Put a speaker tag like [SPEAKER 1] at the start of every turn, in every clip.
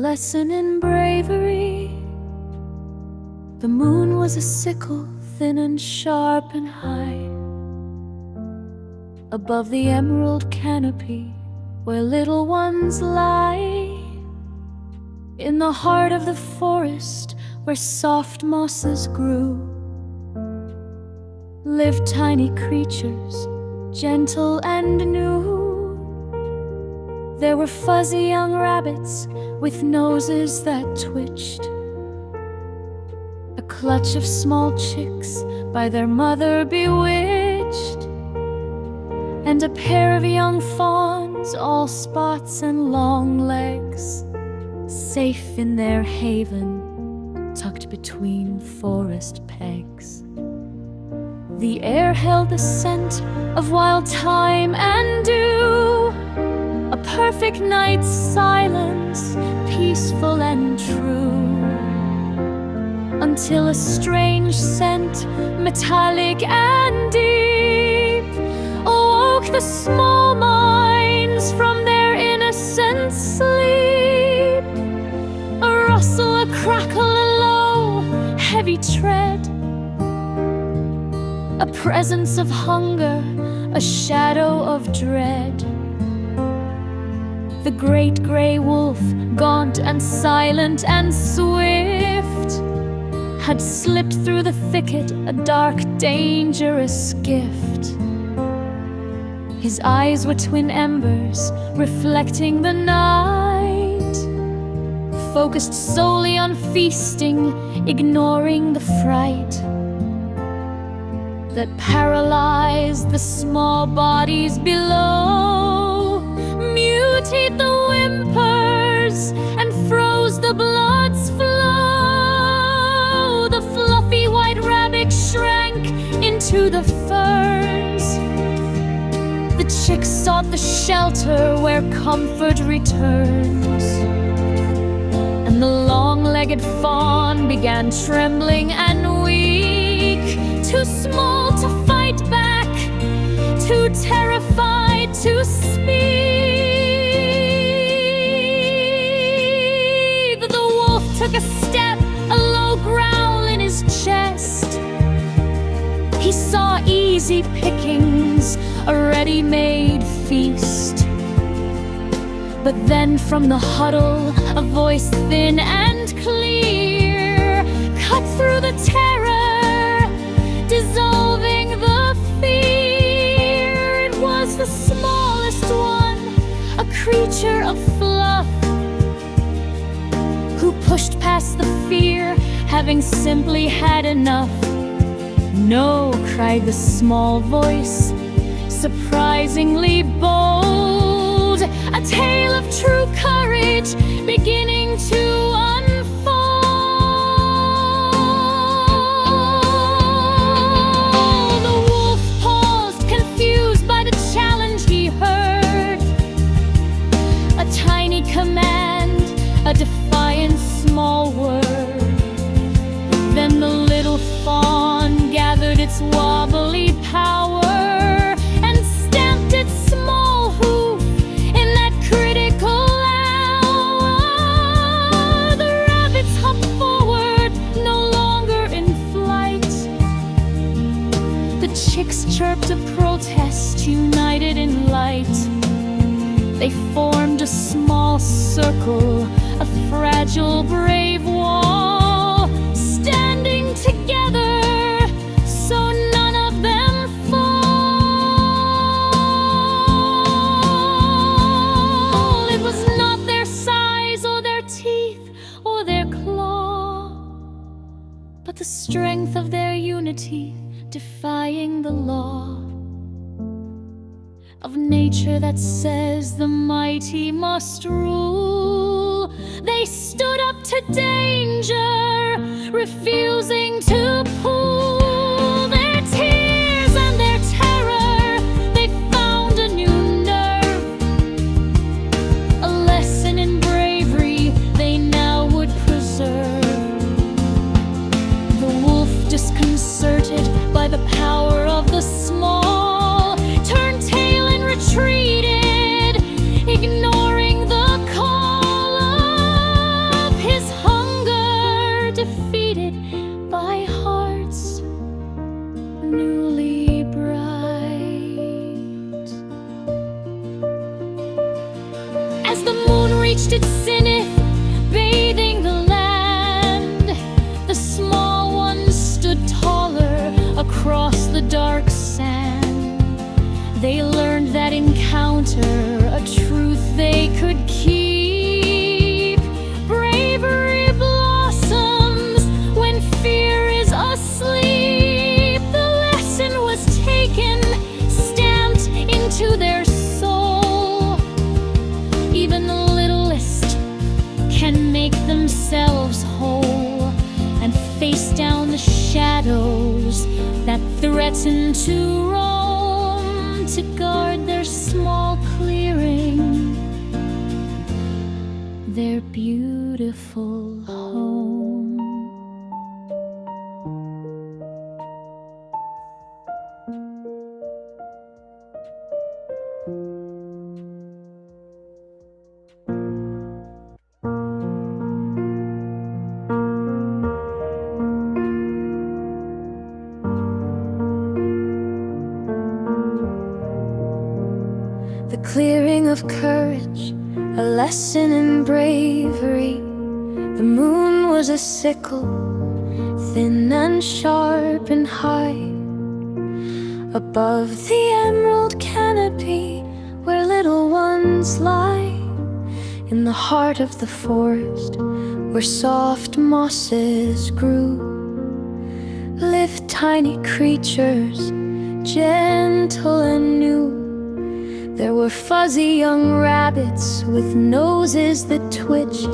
[SPEAKER 1] lesson in bravery. The moon was a sickle, thin and sharp and high, above the emerald canopy where little ones lie. In the heart of the forest where soft mosses grew, lived tiny creatures, gentle and new. There were fuzzy young rabbits with noses that twitched, a clutch of small chicks by their mother bewitched, and a pair of young fawns, all spots and long legs, safe in their haven, tucked between forest pegs. The air held the scent of wild thyme and dew, a perfect night's silence, peaceful and true, until a strange scent, metallic and deep, awoke the small minds from their innocent sleep. A rustle, a crackle, a low, heavy tread, a presence of hunger, a shadow of dread. The great gray wolf, gaunt and silent and swift, had slipped through the thicket, a dark, dangerous gift. His eyes were twin embers, reflecting the night, focused solely on feasting, ignoring the fright that paralyzed the small bodies below, mutilated the whimpers and froze the blood's flow. The fluffy white rabbit shrank into the ferns. The chicks sought the shelter where comfort returns, and the long-legged fawn began trembling and weak, too small to fight back, too terrified to speak. The wolf took a step, a low growl in his chest. He saw easy pickings, a ready-made feast. But then from the huddle, a voice thin and clear cut through the terror, dissolving the fear. It was the smallest one, a creature of fluff, who pushed past the fear, having simply had enough. "No," cried the small voice, surprisingly bold, a tale of true courage beginning to unfold. The wolf paused, confused by the challenge he heard, a tiny command, a defiant small word. Then the little fawn gathered its wobbly power and stamped its small hoof in that critical hour. The rabbits hopped forward, no longer in flight. The chicks chirped a protest, united in light. They formed a small circle, a fragile, brave wall, standing together so none of them fall. It was not their size or their teeth or their claw, but the strength of their unity, defying the law of nature that says the mighty must rule. They stood up to danger, refusing to pool their tears and their terror. They found a new nerve, a lesson in bravery they now would preserve. The wolf, disconcerted by the power of the small, turned tail and retreated, ignoring the call of encounter a truth they could keep. Bravery blossoms when fear is asleep. The lesson was taken, stamped into their soul. Even the littlest can make themselves whole and face down the shadows that threaten to roam, to guard their small clearing, their beautiful home. The clearing of courage, a lesson in bravery. The moon was a sickle, thin and sharp and high, above the emerald canopy where little ones lie. In the heart of the forest, where soft mosses grew, lived tiny creatures, gentle and new. There were fuzzy young rabbits with noses that twitched,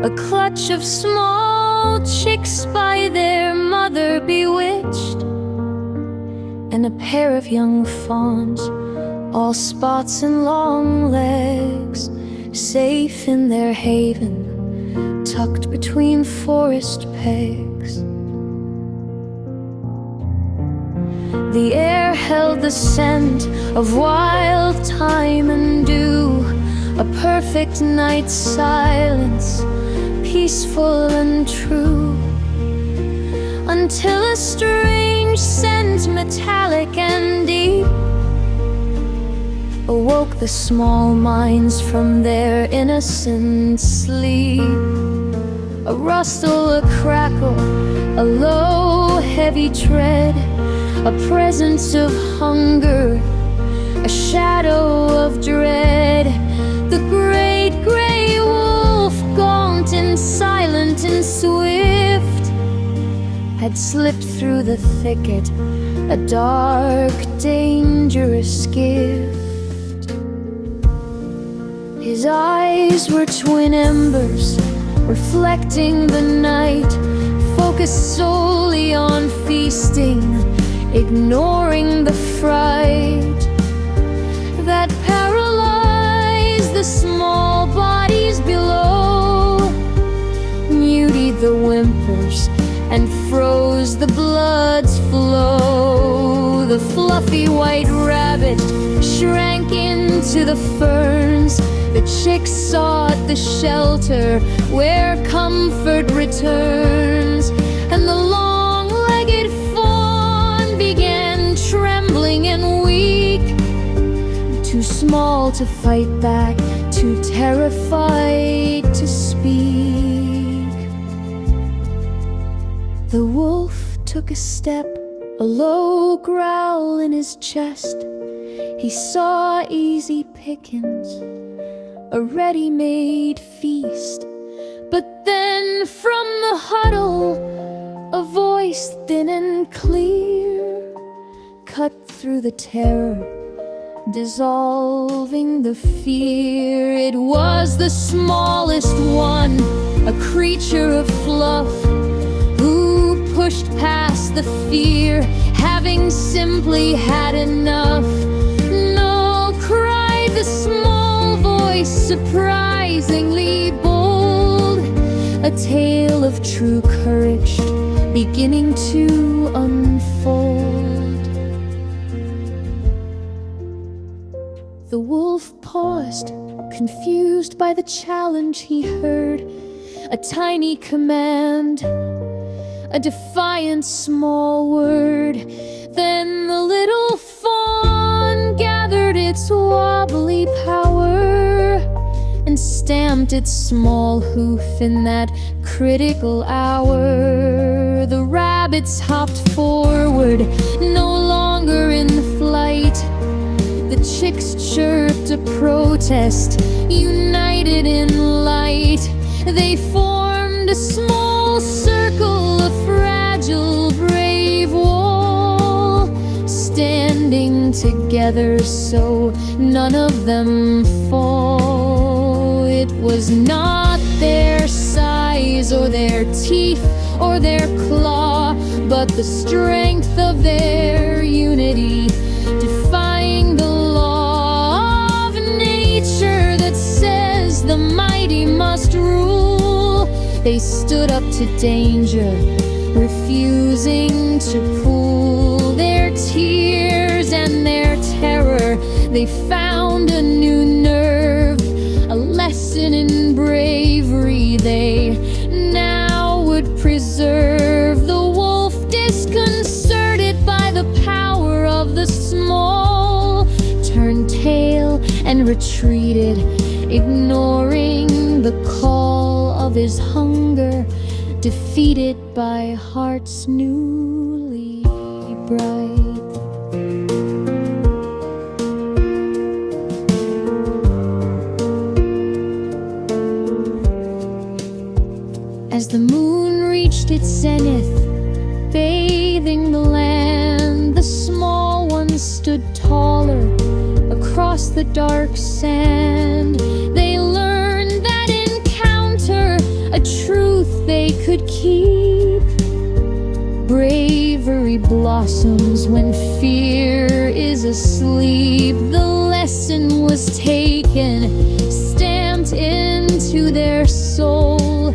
[SPEAKER 1] a clutch of small chicks by their mother bewitched, and a pair of young fawns, all spots and long legs, safe in their haven, tucked between forest pegs. The air held the scent of wild thyme and dew, a perfect night's silence, peaceful and true, until a strange scent, metallic and deep, awoke the small minds from their innocent sleep. A rustle, a crackle, a low, heavy tread, a presence of hunger, a shadow of dread. The great gray wolf, gaunt and silent and swift, had slipped through the thicket, a dark, dangerous gift. His eyes were twin embers, reflecting the night, focused solely on feasting, ignoring the fright that paralyzed the small bodies below, muted the whimpers and froze the blood's flow. The fluffy white rabbit shrank into the ferns. The chicks sought the shelter where comfort returns, and the long-legged fawn began trembling and weak, too small to fight back, too terrified to speak. The wolf took a step, a low growl in his chest. He saw easy pickings, a ready-made feast. But then from the huddle, a voice thin and clear cut through the terror, dissolving the fear. It was the smallest one, a creature of fluff, who pushed past the fear, having simply had enough. No, cried the small voice, surprisingly bold, a tale of true courage beginning to unfold. The wolf paused, confused by the challenge he heard, a tiny command, a defiant small word. Then the little fawn gathered its wobbly power and stamped its small hoof in that critical hour. The rabbits hopped forward, no longer in flight. The chicks chirped a protest. United in light, they formed a small circle, a fragile, brave wall, standing together so none of them fall. It was not their size or their teeth or their claw, but the strength of their unity, defying the law of nature that says the mighty must rule. They stood up to danger, refusing to pool their tears and their terror. They found a new nerve, a lesson in bravery. They now would preserve the wolf, disconcerted by the power of the small, turned tail and retreated, ignoring the call of his hunger, defeated by hearts newly bright. As the moon reached its zenith, bathing the land, the small ones stood taller across the dark sand. They learned that encounter, a truth they could keep. Bravery blossoms when fear is asleep. The lesson was taken, stamped into their souls.